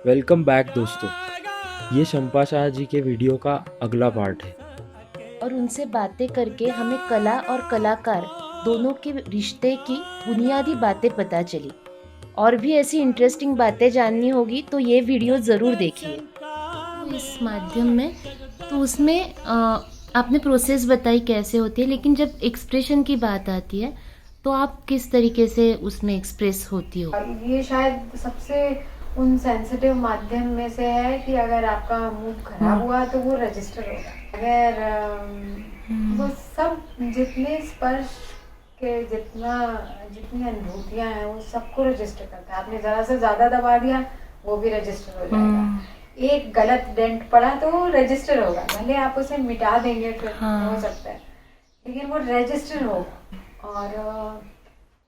Welcome back दोस्तों। ये शंपा शाह जी के वीडियो का अगला पार्ट है। और उनसे बातें करके हमें कला और कलाकार दोनों के रिश्ते की बुनियादी बातें पता चली। और भी ऐसी इंटरेस्टिंग बातें जाननी होगी तो ये वीडियो ज़रूर देखिए। तो इस माध्यम में तो उसमें आपने प्रोसेस बताई कैसे होती है, लेकिन जब एक्सप्रेशन की बात आती है तो आप किस तरीके से उसमें एक्सप्रेस होती हो? ये शायद सबसे उन सेंसिटिव माध्यम में से है कि अगर आपका मूड खराब हुआ तो वो रजिस्टर होगा। अगर वो सब जितने स्पर्श के जितनी अनुभूतियां हैं वो सबको रजिस्टर करता है। आपने जरा से ज्यादा दबा दिया वो भी रजिस्टर हो जाएगा। एक गलत डेंट पड़ा तो वो रजिस्टर होगा, भले आप उसे मिटा देंगे फिर हो सकता है, लेकिन वो रजिस्टर होगा। और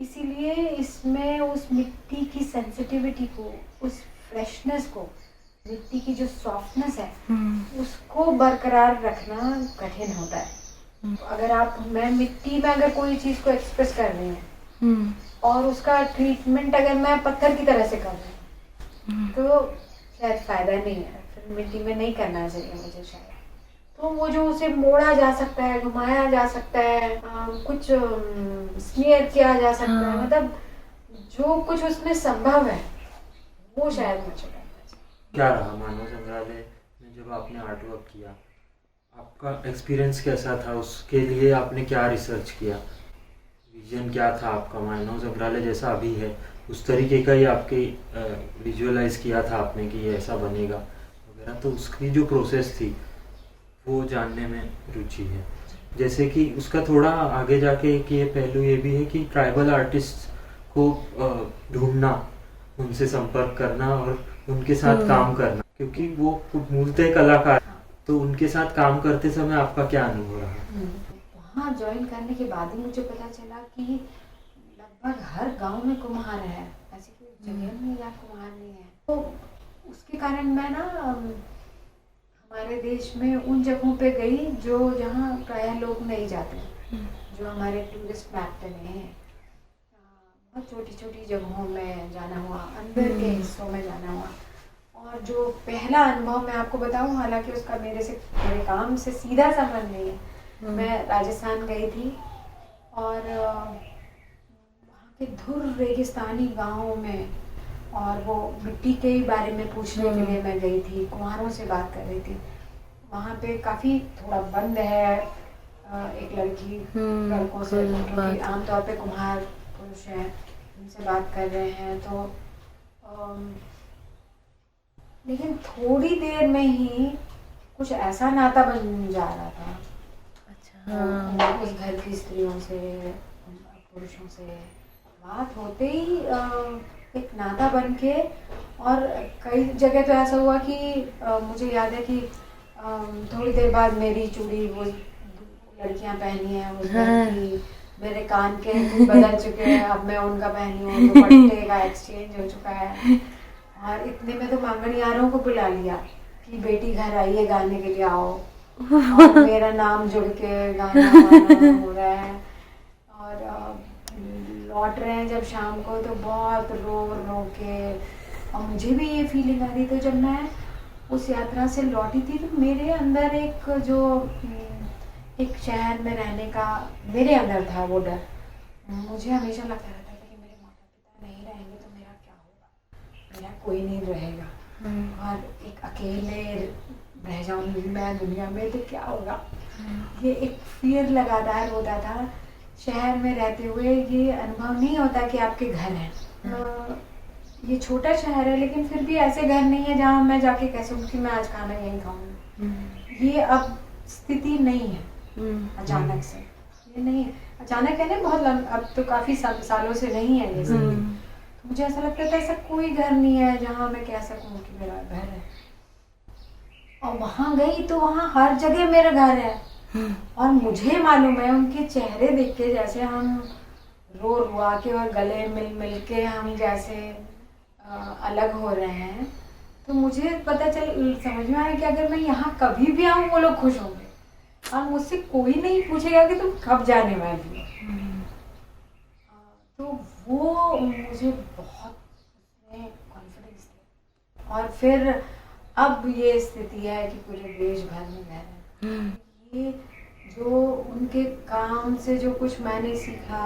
इसीलिए इसमें उस मिट्टी की सेंसिटिविटी को, उस फ्रेशनेस को, मिट्टी की जो सॉफ्टनेस है उसको बरकरार रखना कठिन होता है। तो मैं मिट्टी में अगर कोई चीज को एक्सप्रेस कर रही हूँ और उसका ट्रीटमेंट अगर मैं पत्थर की तरह से कर रही हूँ तो शायद फायदा नहीं है, फिर मिट्टी में नहीं करना चाहिए मुझे शायद। तो वो जो उसे मोड़ा जा सकता है, घुमाया जा सकता है, कुछ स्मीयर किया जा सकता है, मतलब जो कुछ उसमें संभव है वो शायद मुझे करना चाहिए। क्या रहा मानव संग्रहालय में जब आपने आर्ट वर्क किया, आपका एक्सपीरियंस कैसा था? उसके लिए आपने क्या रिसर्च किया? विजन क्या था आपका? मानव संग्रहालय जैसा अभी है उस तरीके का ही आपके विजुअलाइज किया था आपने कि ये ऐसा बनेगा वगैरह? तो उसकी जो प्रोसेस थी वो जानने में रुचि है। जैसे कि उसका थोड़ा आगे जाके एक ये पहलू ये भी है कि ट्राइबल आर्टिस्ट को ढूंढना, उनसे संपर्क करना और उनके साथ काम करना, क्योंकि वो मूलतः कलाकार, तो उनके साथ काम करते समय आपका क्या अनुभव रहा? वहाँ ज्वाइन करने के बाद ही मुझे पता चला कि लगभग हर गांव में कुम्हार है, ऐसी कोई जगह में या कुम्हार नहीं है। तो उसके कारण मैं ना हमारे देश में उन जगहों पे गई जहाँ प्रायः लोग नहीं जाते, जो हमारे टूरिस्ट मैप पे नहीं है। बहुत छोटी छोटी जगहों में जाना हुआ, अंदर के हिस्सों में जाना हुआ। और जो पहला अनुभव मैं आपको बताऊं, हालांकि उसका मेरे काम से सीधा संबंध नहीं है। मैं राजस्थान गई थी और वहाँ के धुर रेगिस्तानी गाँवों में, और वो मिट्टी के ही बारे में पूछने के लिए मैं गई थी, कुम्हारों से बात कर रही थी। वहाँ पे काफ़ी थोड़ा बंद है, एक लड़की लड़कों से, क्योंकि आमतौर पे कुम्हार पुरुष हैं, उनसे बात कर रहे हैं। तो लेकिन थोड़ी देर में ही कुछ ऐसा नाता बन जा रहा था। अच्छा। उस घर की स्त्रियों से, पुरुषों से बात होते ही एक नाता बन के, और कई जगह तो ऐसा हुआ कि मुझे याद है कि थोड़ी देर बाद मेरी चूड़ी वो लड़कियां पहनी है उस घर की, मेरे कान के बदल चुके हैं, अब मैं उनका पहनी हूँ, दुपट्टे का एक्सचेंज हो चुका है। और इतने में तो मांगणियारों को बुला लिया कि बेटी घर आइए, गाने के लिए आओ। और मेरा नाम जुड़ के गाना हो रहा है। और लौट रहे हैं जब शाम को तो बहुत रो रो के, और मुझे भी ये फीलिंग आ रही। तो जब मैं उस यात्रा से लौटी थी तो मेरे अंदर एक शहर में रहने का मेरे अंदर था वो डर। मुझे हमेशा लगता रहता था कि मेरे माता पिता नहीं रहेंगे तो मेरा क्या होगा, मेरा कोई नहीं रहेगा और एक अकेले रह जाऊंगी मैं दुनिया में तो क्या होगा। ये एक फियर लगातार होता था। शहर में रहते हुए ये अनुभव नहीं होता कि आपके घर हैं। ये छोटा शहर है लेकिन फिर भी ऐसे घर नहीं है जहाँ मैं जाके कह सकूँ कि मैं आज खाना यहीं खाऊंगी। ये अब स्थिति नहीं है अचानक से, ये नहीं है अचानक है ना, बहुत अब तो काफी सालों से नहीं है ये स्थिति। तो मुझे ऐसा लगता था ऐसा कोई घर नहीं है जहाँ मैं कह सकूँ कि मेरा घर है। और वहाँ गई तो वहाँ हर जगह मेरा घर है। और मुझे मालूम है उनके चेहरे देख के, जैसे हम रो रुआ के और गले मिल मिल के हम जैसे अलग हो रहे हैं, तो मुझे समझ में आया कि अगर मैं यहाँ कभी भी आऊँ वो लोग खुश होंगे और मुझसे कोई नहीं पूछेगा कि तुम कब जाने वाली हो। तो वो मुझे बहुत कॉन्फिडेंस दिया। और फिर अब ये स्थिति है कि पूरे देश भर में बह रहे हैं। ये जो उनके काम से जो कुछ मैंने सीखा,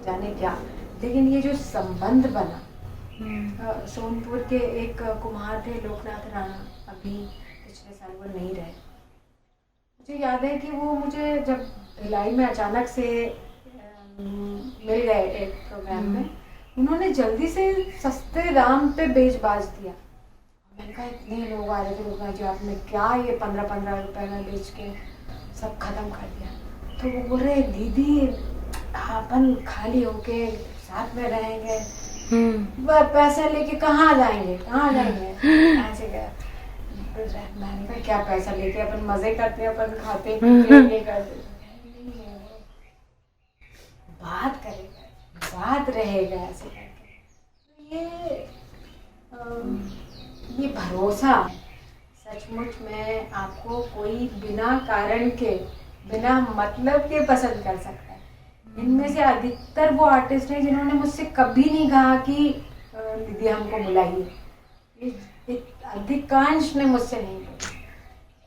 जाने क्या, लेकिन ये जो संबंध बना, सोनपुर के एक कुम्हार थे लोकनाथ राणा, अभी पिछले साल वो नहीं रहे। मुझे याद है कि वो मुझे जब भिलाई में अचानक से मिल गए एक प्रोग्राम में, उन्होंने जल्दी से सस्ते दाम पे बेच बाज दिया। मैंने कहा इतने लोग आ रहे थे, लोग जो आपने क्या ये 15-15 रुपए में बेच के सब खत्म कर दिया। तो वो बोल रहे दीदी अपन खाली होके साथ में रहेंगे, पैसे लेके कहाँ जाएंगे ऐसे गया। मैंने कहा क्या पैसा लेके, अपन मजे करते हैं, अपन खाते पीते ये करते, बात रहेगा ऐसे करके। ये भरोसा, सचमुच में आपको कोई बिना कारण के, बिना मतलब के पसंद कर सकता है। इनमें से अधिकतर वो आर्टिस्ट हैं जिन्होंने मुझसे कभी नहीं कहा कि दीदी हमको बुलाइए, अधिकांश ने मुझसे नहीं बोला।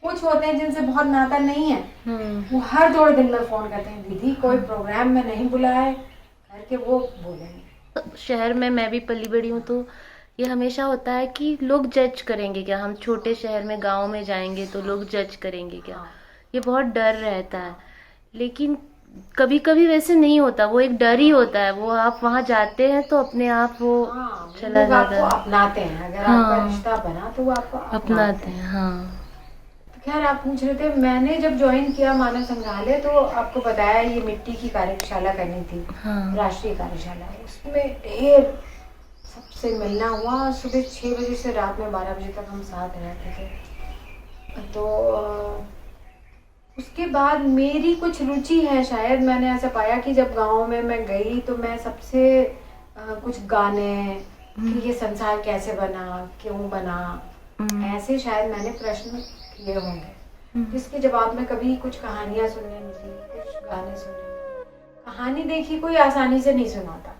कुछ होते हैं जिनसे बहुत नाता नहीं है, वो हर 2 दिन में फोन करते हैं, दीदी कोई प्रोग्राम में नहीं बुलाए करके वो बोलेंगे। शहर में मैं भी पली बड़ी हूँ, तो ये हमेशा होता है कि लोग जज करेंगे क्या, हम छोटे शहर में गांव में जाएंगे तो लोग जज करेंगे क्या, ये बहुत डर रहता है। लेकिन कभी कभी वैसे नहीं होता, वो एक डर ही होता है, वो आप वहाँ जाते हैं तो अपने आप वो चला जाता है, अपनाते हैं। अगर आपका रिश्ता बना तो वो आपको अपनाते हैं। हाँ। खैर आप पूछ रहे थे, मैंने जब ज्वाइन किया मानव संग्रहालय तो आपको बताया ये मिट्टी की कार्यशाला करनी थी, राष्ट्रीय कार्यशाला। उसमें ढेर सबसे मिलना हुआ, सुबह 6 बजे से रात में 12 बजे तक हम साथ रहते थे। तो उसके बाद मेरी कुछ रुचि है, शायद मैंने ऐसा पाया कि जब गांव में मैं गई तो मैं सबसे कुछ गाने कि ये संसार कैसे बना, क्यों बना, ऐसे शायद मैंने प्रश्न किए होंगे, जिसके जवाब में कभी कुछ कहानियां सुनने मिली, कुछ गाने सुनने मिले। कहानी देखी कोई आसानी से नहीं सुनाता,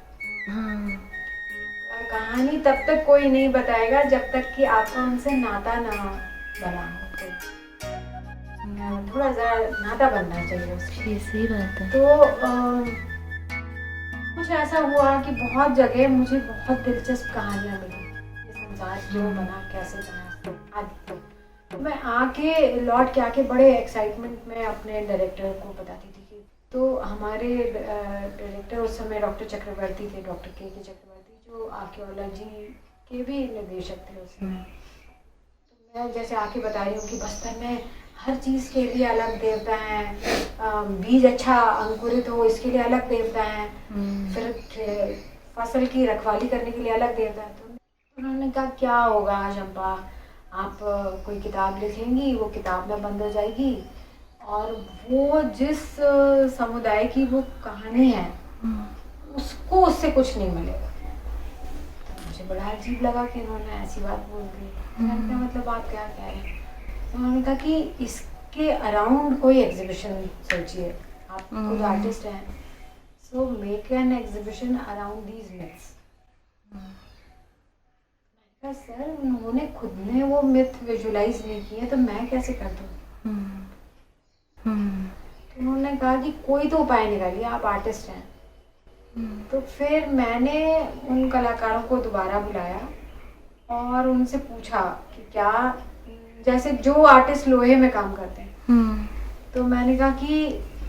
कहानी तब तक कोई नहीं बताएगा जब तक कि आपका उनसे नाता ना बना हो। थोड़ा जरा नाता बनना चाहिए उससे। सही बात है। तो कुछ ऐसा हुआ कि बहुत जगह मुझे बहुत दिलचस्प कहानियां मिली, ये संसार क्यों बना, कैसे बना आदि। तो मैं लौट के आके बड़े एक्साइटमेंट में अपने डायरेक्टर को बताती थी कि, तो हमारे डायरेक्टर उस समय डॉक्टर चक्रवर्ती थे, डॉक्टर के चक्रवर्ती, जो आर्कियोलॉजी के भी निर्देशक थे उस समय। तो मैं जैसे आके बता रही हूँ कि बस्तर में हर चीज़ के लिए अलग देवता हैं, बीज अच्छा अंकुरित हो इसके लिए अलग देवता हैं, फिर फसल की रखवाली करने के लिए अलग देवता है। तो उन्होंने कहा क्या होगा चंपा, आप कोई किताब लिखेंगी, वो किताब में बंद हो जाएगी, और वो जिस समुदाय की वो कहानी है उसको उससे कुछ नहीं मिलेगा। तो मुझे बड़ा अजीब लगा कि उन्होंने ऐसी बात बोल दी। मैंने कहा मतलब आप क्या कह रहे हैं? उन्होंने कहा कि इसके अराउंड कोई एग्जीबिशन सोचिए, आप खुद आर्टिस्ट हैं, so make an exhibition around these myths. मैंने कहा सर उन्होंने खुद ने वो मिथ विजुलाइज नहीं किए तो मैं कैसे कर दूँ? तो उन्होंने कहा कि कोई तो उपाय निकालिए, आप आर्टिस्ट हैं। तो फिर मैंने उन कलाकारों को दोबारा बुलाया और उनसे पूछा कि क्या, जैसे जो आर्टिस्ट लोहे में काम करते हैं, तो मैंने कहा कि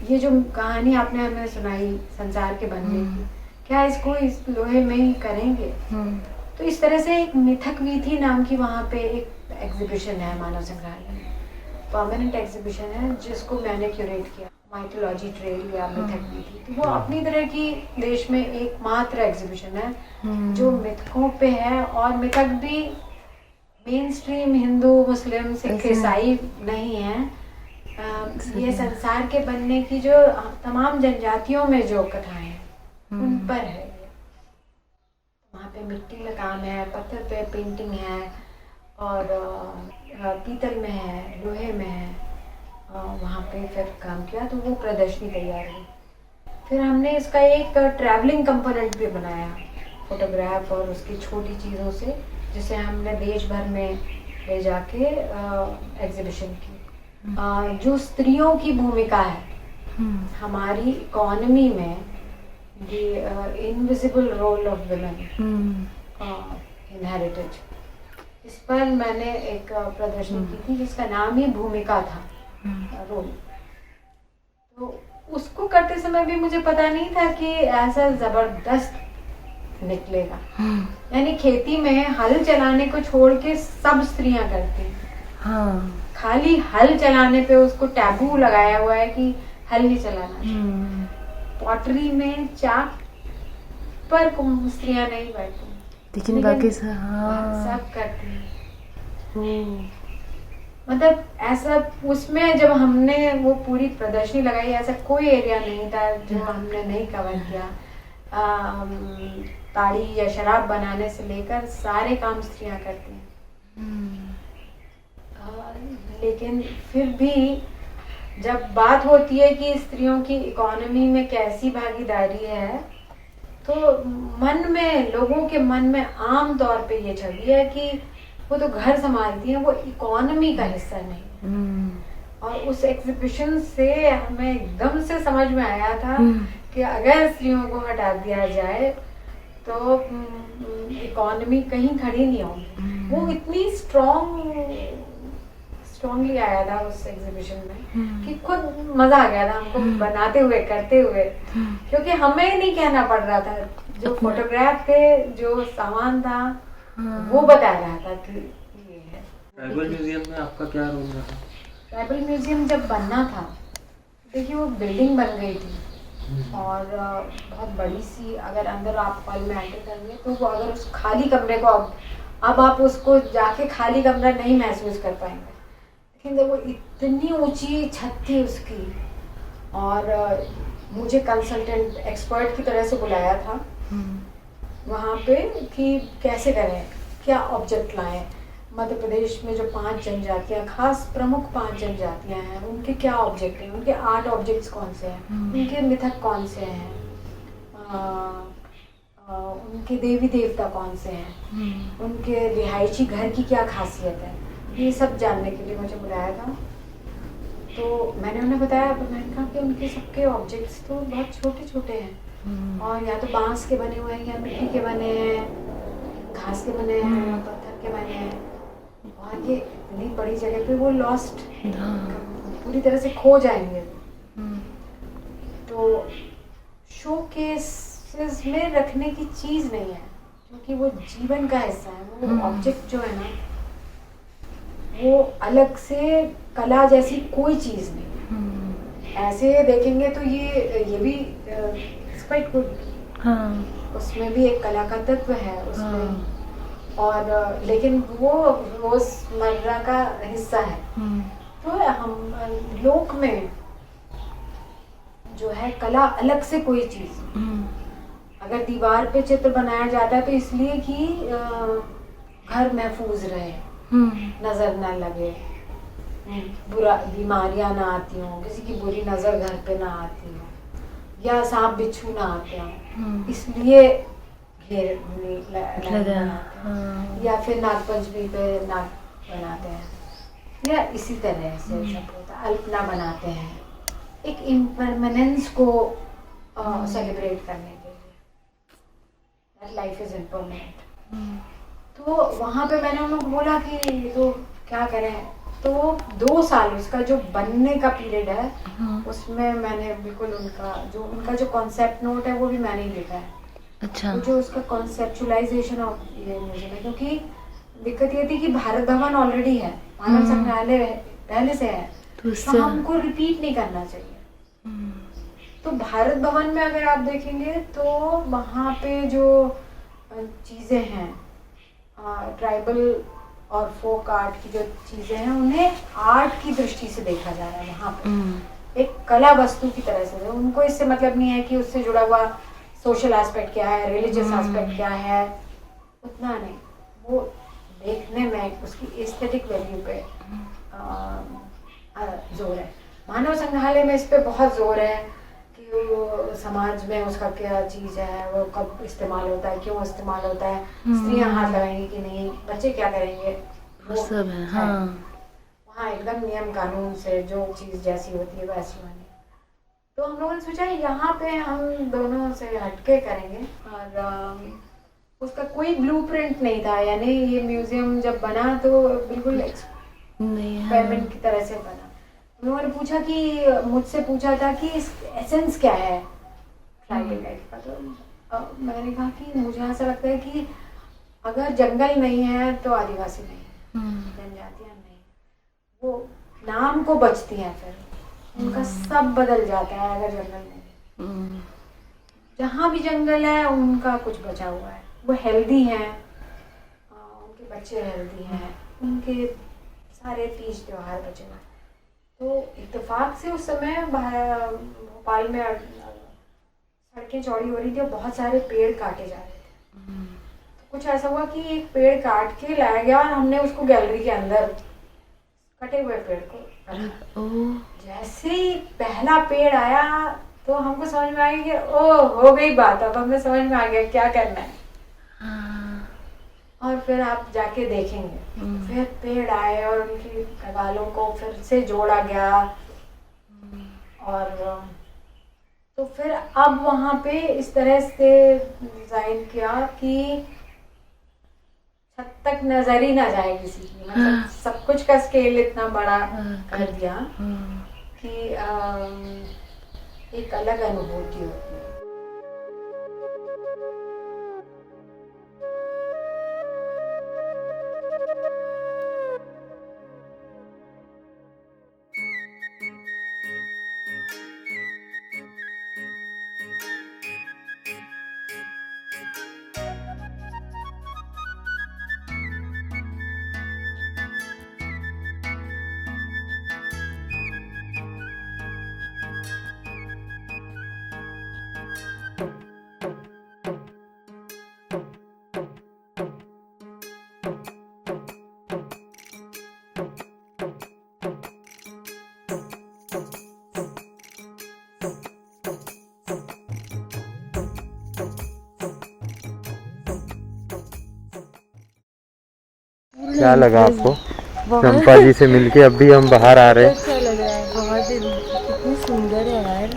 ये जो कहानी आपने हमें सुनाई संसार के बनने की, क्या इसको इस लोहे में ही करेंगे? तो इस तरह से एक मिथक वीथी नाम की वहाँ पे एक एग्जीबिशन है मानव संग्रहालय में, परमानेंट एग्जीबिशन है, जिसको मैंने क्यूरेट किया, माइथोलॉजी ट्रेल या मिथक वीथी। तो वो अपनी तरह की देश में एकमात्र एग्जीबिशन है जो मिथकों पे है, और मिथक भी मेन स्ट्रीम हिंदू मुस्लिम सिख ईसाई नहीं है। ये संसार के बनने की जो तमाम जनजातियों में जो कथाएं हैं उन पर है। वहाँ पे मिट्टी में काम है, पत्थर पे पेंटिंग है, और पीतल में है, लोहे में है। वहाँ पे फिर काम किया तो वो प्रदर्शनी तैयार हुई। फिर हमने इसका एक ट्रैवलिंग कंपोनेंट भी बनाया, फोटोग्राफ और उसकी छोटी चीज़ों से, जिसे हमने देश भर में ले जाके एग्जीबिशन की। जो स्त्रियों की भूमिका है हमारी इकोनॉमी में, the invisible role of women inherited, इस पर मैंने एक प्रदर्शनी की थी जिसका नाम ही भूमिका था, रोल। तो उसको करते समय भी मुझे पता नहीं था कि ऐसा जबरदस्त निकलेगा। यानी खेती में हल चलाने को छोड़ के सब स्त्रियां करती हैं। हाँ। खाली हल चलाने पे उसको टैबू लगाया हुआ है कि हल नहीं चलाना चाहिए। पॉटरी में चाक पर स्त्रियां नहीं बैठती, लेकिन बाकी सब करती हैं। मतलब ऐसा उसमें जब हमने वो पूरी प्रदर्शनी लगाई, ऐसा कोई एरिया नहीं था जो हमने नहीं कवर किया। ताड़ी या शराब बनाने से लेकर सारे काम स्त्रियां करती हैं। लेकिन फिर भी जब बात होती है कि स्त्रियों की इकोनॉमी में कैसी भागीदारी है, तो मन में, लोगों के मन में आम तौर पे ये छवि है कि वो तो घर संभालती हैं, वो इकोनॉमी का हिस्सा नहीं। और उस एग्जीबिशन से हमें एकदम से समझ में आया था कि अगर स्त्रियों को हटा दिया जाए तो इकोनॉमी कहीं खड़ी नहीं होगी। वो इतनी स्ट्रांगली आया था उस एग्जीबिशन में कि खुद मजा आ गया था हमको बनाते हुए, करते हुए, क्योंकि हमें नहीं कहना पड़ रहा था। जो फोटोग्राफ थे, जो सामान था, वो बता रहा था कि ये है। ट्राइबल म्यूजियम में आपका क्या रोल रहा? ट्राइबल म्यूजियम जब बनना था, देखिए वो बिल्डिंग बन गई थी और बहुत बड़ी सी, अगर अंदर आप हॉल में एंटर करेंगे तो वो, अगर उस खाली कमरे को अब आप उसको जाके खाली कमरा नहीं महसूस कर पाएंगे। लेकिन वो इतनी ऊंची छत थी उसकी, और मुझे कंसल्टेंट एक्सपर्ट की तरह से बुलाया था वहाँ पे कि कैसे करें, क्या ऑब्जेक्ट लाएं। मध्य प्रदेश में जो 5 जनजातियाँ, खास प्रमुख 5 जनजातियाँ हैं, उनके क्या ऑब्जेक्ट हैं, उनके आर्ट ऑब्जेक्ट्स कौन से हैं, उनके मिथक कौन से हैं, उनके देवी देवता कौन से हैं, उनके रिहायशी घर की क्या खासियत है, ये सब जानने के लिए मुझे बुलाया था। तो मैंने उन्हें बताया, मैंने कहा कि उनके सबके ऑब्जेक्ट्स तो बहुत छोटे छोटे हैं, और या तो बांस के बने हुए हैं, या मिट्टी के बने हैं, घास के बने हैं, या पत्थर के बने हैं, और ये इतनी बड़ी जगह पे वो लॉस्ट, पूरी तरह से खो जाएंगे। तो शोकेसेस में रखने की चीज़ नहीं है, क्योंकि वो जीवन का हिस्सा है। वो ऑब्जेक्ट जो है ना, वो अलग से कला जैसी कोई चीज़ नहीं। ऐसे देखेंगे तो ये भी क्वाइट गुड, उसमें भी एक कला का तत्व है उसमें, और लेकिन वो रोजमर्रा का हिस्सा है। तो हम लोक में जो है कला अलग से कोई चीज, अगर दीवार पे चित्र बनाया जाता है तो इसलिए कि घर महफूज रहे, नजर ना लगे, बुरा बीमारियां ना आती हों, किसी की बुरी नजर घर पे ना आती हो, या सांप बिच्छू ना आते हों, इसलिए घेर लगाते हैं। या फिर नागपंचमी पे नाग बनाते हैं, या इसी तरह से सब होता है। अल्पना बनाते हैं एक इम्परमानेंस को सेलिब्रेट करने के लिए, दैट लाइफ इज इम्परमानेंट। तो वहाँ पे मैंने उनको बोला कि तो क्या करें, तो 2 साल उसका जो बनने का पीरियड है, उसमें मैंने बिल्कुल उनका जो कॉन्सेप्ट नोट है वो भी मैंने ही लिखा है। अच्छा। तो जो उसका कॉन्सेप्चुलाइजेशन ऑफ ये म्यूजियम है, क्योंकि दिक्कत ये थी कि भारत भवन ऑलरेडी है, मानव संग्रहालय पहले से है, तो हमको रिपीट नहीं करना चाहिए। तो भारत भवन में अगर आप देखेंगे तो वहाँ पे जो चीज़ें हैं, ट्राइबल और फोक आर्ट की जो चीज़ें हैं, उन्हें आर्ट की दृष्टि से देखा जा रहा है वहाँ पे, एक कला वस्तु की तरह से। उनको इससे मतलब नहीं है कि उससे जुड़ा हुआ सोशल एस्पेक्ट क्या है, रिलीजियस एस्पेक्ट क्या है, उतना नहीं। वो देखने में उसकी एस्थेटिक वैल्यू पे जोर है। मानव संग्रहालय में इस पे बहुत जोर है कि वो समाज में उसका क्या चीज़ है, वो कब इस्तेमाल होता है, क्यों इस्तेमाल होता है, स्त्रियां हाथ लगाएंगी कि नहीं, बच्चे क्या करेंगे, वो सब है। हाँ वहाँ एकदम नियम कानून से जो चीज़ जैसी होती है वैसी होनी। तो हम लोगों ने सोचा यहाँ पे हम दोनों से हटके करेंगे, और उसका कोई ब्लूप्रिंट नहीं था, यानी ये म्यूजियम जब बना तो बिल्कुल नहीं। एक्सपेरिमेंट की तरह से बना। उन लोगों ने पूछा कि मुझसे पूछा था कि इस एसेंस क्या है ट्राइबल लाइफ का, तो मैंने कहा कि मुझे ऐसा लगता है कि अगर जंगल नहीं है तो आदिवासी नहीं है, जनजातियाँ नहीं, वो नाम को बचती हैं, फिर उनका सब बदल जाता है अगर जंगल नहीं। जहाँ भी जंगल है उनका कुछ बचा हुआ है, वो हेल्दी हैं, उनके बच्चे हेल्दी हैं, उनके सारे तीज त्योहार बचे हुए हैं। तो इत्तेफाक से उस समय भोपाल में सड़कें चौड़ी हो रही थी और बहुत सारे पेड़ काटे जा रहे थे। तो कुछ ऐसा हुआ कि एक पेड़ काट के लाया गया और हमने उसको गैलरी के अंदर कटे हुए पेड़ को रखा। जैसे ही पहला पेड़ आया तो हमको समझ में आ गया कि ओ हो गई बात, अब हमें समझ में आ गया क्या करना है। और फिर आप जाके देखेंगे, फिर पेड़ आए और उनकी कगालों को फिर से जोड़ा गया, और तो फिर अब वहाँ पे इस तरह से डिजाइन किया कि छत तक नजर ही ना जाए किसी की, मतलब सब कुछ का स्केल इतना बड़ा कर दिया कि एक अलग अनुभूति होती है। क्या लगा आपको चंपा जी से मिलके? अभी हम बाहर आ रहे हैं। अच्छा लग रहा है, बहुत कितनी सुंदर है यार।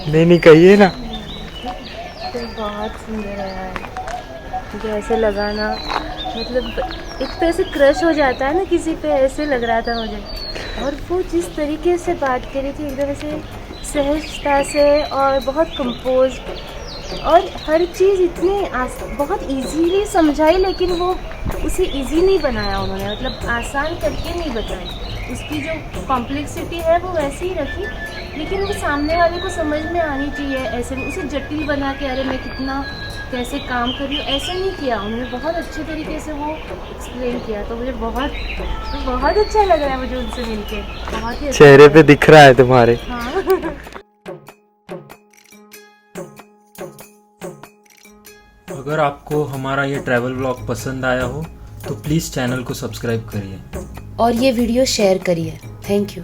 नहीं कहिए ना। तो बहुत सुंदर है यार, मुझे ऐसे लगा ना, मतलब एक तरह से क्रश हो जाता है ना किसी पे, ऐसे लग रहा था मुझे। और वो जिस तरीके से बात करी थी एकदम से सहजता से और बहुत कंपोज, और हर चीज़ इतनी बहुत इजीली समझाई, लेकिन वो उसे इजी नहीं बनाया उन्होंने, मतलब आसान करके नहीं बताई। उसकी जो कॉम्प्लेक्सिटी है वो वैसे ही रखी, लेकिन वो सामने वाले को समझ में आनी चाहिए। ऐसे उसे जटिल बना के अरे मैं कितना कैसे काम कर रही हूँ, ऐसा नहीं किया उन्होंने, बहुत अच्छे तरीके से वो एक्सप्लेन किया। तो मुझे बहुत अच्छा लग रहा है मुझे उनसे मिलके, बहुत ही अच्छा चेहरे पे दिख रहा है तुम्हारे। हाँ। अगर आपको हमारा ये ट्रैवल व्लॉग पसंद आया हो तो प्लीज़ चैनल को सब्सक्राइब करिए और ये वीडियो शेयर करिए। Thank you.